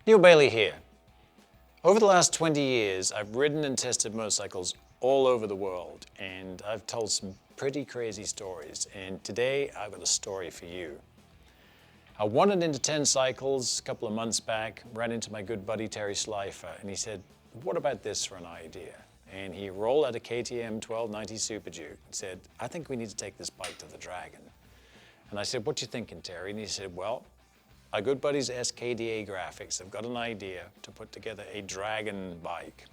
Neale Bailey here. Over the last 20 years, I've ridden and tested motorcycles all over the world, and I've told some pretty crazy stories, and today I've got a story for you. I wandered into 10 cycles a couple of months back, ran into my good buddy Terry Schleifer, and he said, what about this for an idea? And he rolled out a KTM 1290 Super Duke and said, I think we need to take this bike to the Dragon. And I said, what you thinking, Terry? And he said, well, our good buddies SKDA Graphics have got an idea to put together a Dragon bike.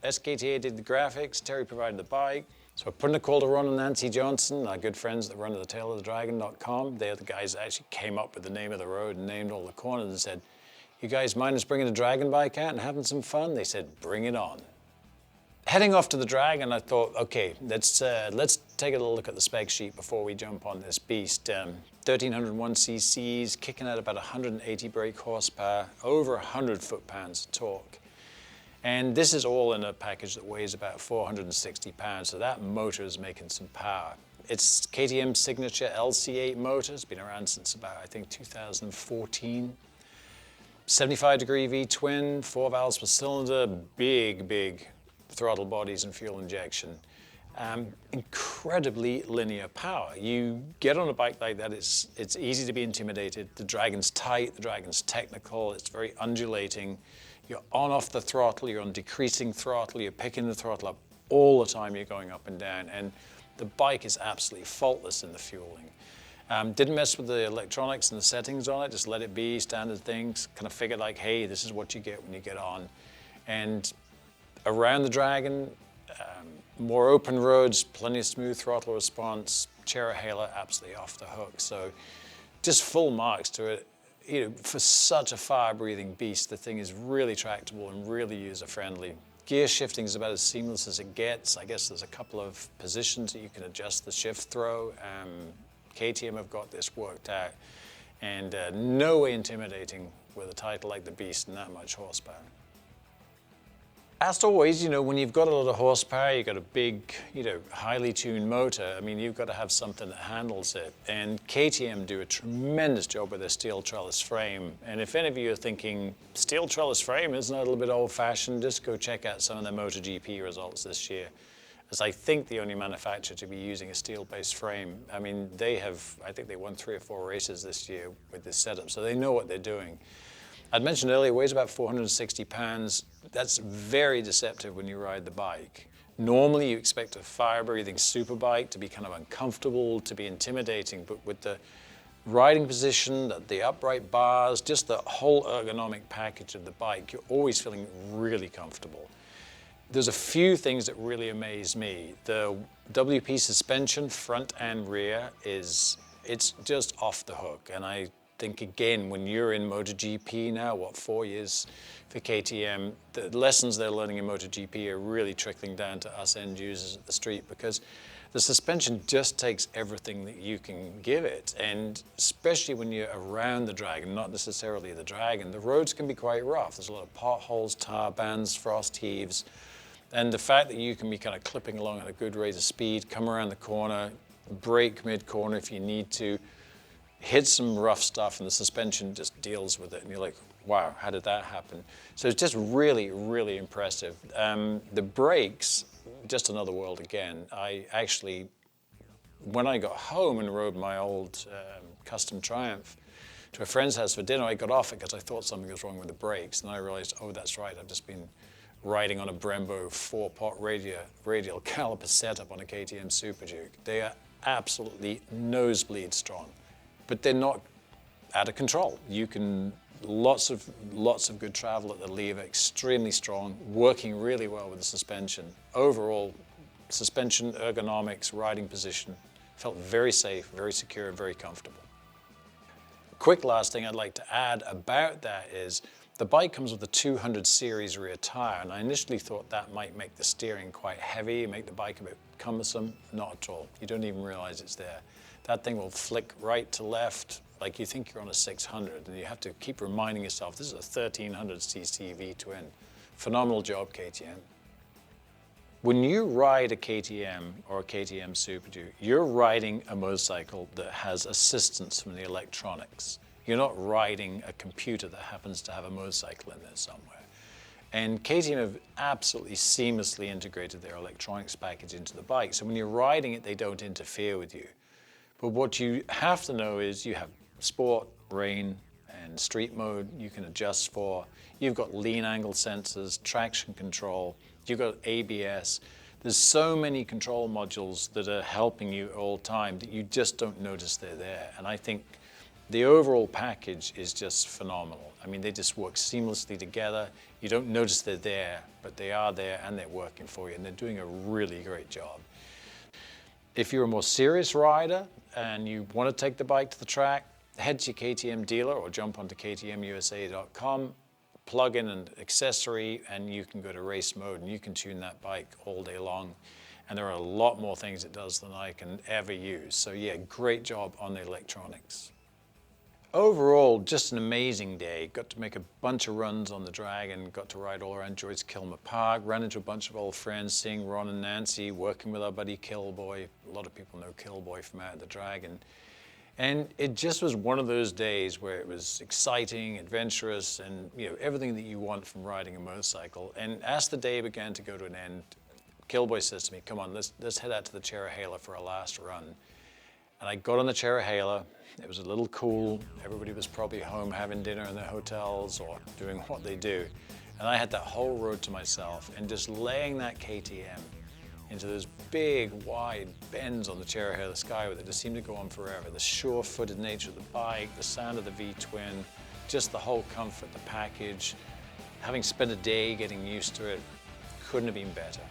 SKTA did the graphics, Terry provided the bike. So I put in a call to Ron and Nancy Johnson, our good friends that run thetaleofthedragon.com. They're the guys that actually came up with the name of the road and named all the corners and said, you guys mind us bringing a Dragon bike out and having some fun? They said, bring it on. Heading off to the Dragon, I thought, okay, let's take a little look at the spec sheet before we jump on this beast. 1301 cc's, kicking out about 180 brake horsepower, over 100 foot-pounds of torque. And this is all in a package that weighs about 460 pounds, so that motor is making some power. It's KTM's signature LC8 motor. It's been around since about, I think, 2014. 75-degree V-twin, 4 valves per cylinder, big throttle bodies and fuel injection. Incredibly linear power. You get on a bike like that, it's easy to be intimidated. The Dragon's tight, the Dragon's technical, it's very undulating. You're on off the throttle, you're on decreasing throttle, you're picking the throttle up all the time you're going up and down, and the bike is absolutely faultless in the fueling. Didn't mess with the electronics and the settings on it, just let it be, standard things, kind of figured like, hey, this is what you get when you get on. And around the Dragon, more open roads, plenty of smooth throttle response, Cherahela absolutely off the hook. So just full marks to it. You know, for such a fire-breathing beast, the thing is really tractable and really user-friendly. Gear shifting is about as seamless as it gets. I guess there's a couple of positions that you can adjust the shift throw. KTM have got this worked out, and no way intimidating with a title like the beast and that much horsepower. As always, you know, when you've got a lot of horsepower, you've got a big, you know, highly tuned motor, I mean, you've got to have something that handles it. And KTM do a tremendous job with their steel trellis frame. And if any of you are thinking, steel trellis frame, isn't that a little bit old-fashioned? Just go check out some of their MotoGP results this year, as I think the only manufacturer to be using a steel-based frame. I mean, they have, I think they won 3 or 4 races this year with this setup, so they know what they're doing. I'd mentioned earlier, it weighs about 460 pounds. That's very deceptive when you ride the bike. Normally, you expect a fire-breathing super bike to be kind of uncomfortable, to be intimidating, but with the riding position, the upright bars, just the whole ergonomic package of the bike, you're always feeling really comfortable. There's a few things that really amaze me. The WP suspension, front and rear, it's just off the hook. And I think, again, when you're in MotoGP now, what, 4 years for KTM, the lessons they're learning in MotoGP are really trickling down to us end users at the street, because the suspension just takes everything that you can give it. And especially when you're around the Dragon, not necessarily the Dragon, the roads can be quite rough. There's a lot of potholes, tar bands, frost heaves. And the fact that you can be kind of clipping along at a good rate of speed, come around the corner, brake mid-corner if you need to, hit some rough stuff, and the suspension just deals with it, and you're like, wow, how did that happen? So it's just really impressive. The brakes, just another world again. I actually, when I got home and rode my old custom Triumph to a friend's house for dinner, I got off it because I thought something was wrong with the brakes, and I realized, oh, that's right, I've just been riding on a Brembo 4-pot radial caliper setup on a KTM Super Duke. They are absolutely nosebleed strong, but they're not out of control. You can, lots of good travel at the lever, extremely strong, working really well with the suspension. Overall, suspension, ergonomics, riding position, felt very safe, very secure, very comfortable. Quick last thing I'd like to add about that is the bike comes with a 200 series rear tire, and I initially thought that might make the steering quite heavy, make the bike a bit cumbersome. Not at all. You don't even realize it's there. That thing will flick right to left like you think you're on a 600, and you have to keep reminding yourself, this is a 1300cc V-twin. Phenomenal job, KTM. When you ride a KTM or a KTM Super Duke, you're riding a motorcycle that has assistance from the electronics. You're not riding a computer that happens to have a motorcycle in there somewhere. And KTM have absolutely seamlessly integrated their electronics package into the bike. So when you're riding it, they don't interfere with you. But what you have to know is you have sport, rain, and street mode you can adjust for. You've got lean angle sensors, traction control, you've got ABS. There's so many control modules that are helping you all the time that you just don't notice they're there. And I think the overall package is just phenomenal. I mean, they just work seamlessly together. You don't notice they're there, but they are there and they're working for you, and they're doing a really great job. If you're a more serious rider and you want to take the bike to the track, head to your KTM dealer or jump onto ktmusa.com, plug in an accessory, and you can go to race mode and you can tune that bike all day long. And there are a lot more things it does than I can ever use. So yeah, great job on the electronics. Overall, just an amazing day. Got to make a bunch of runs on the Dragon, got to ride all around Joyce Kilmer Park, ran into a bunch of old friends, seeing Ron and Nancy, working with our buddy Killboy. A lot of people know Killboy from out of the Dragon. And it just was one of those days where it was exciting, adventurous, and everything that you want from riding a motorcycle. And as the day began to go to an end, Killboy says to me, come on, let's head out to the Cherahela for a last run. And I got on the Cherahela. It was a little cool. Everybody was probably home having dinner in their hotels or doing what they do. And I had that whole road to myself, and just laying that KTM into those big, wide bends on the Cherahela Skyway that just seemed to go on forever. The sure-footed nature of the bike, the sound of the V-twin, just the whole comfort, the package. Having spent a day getting used to it, couldn't have been better.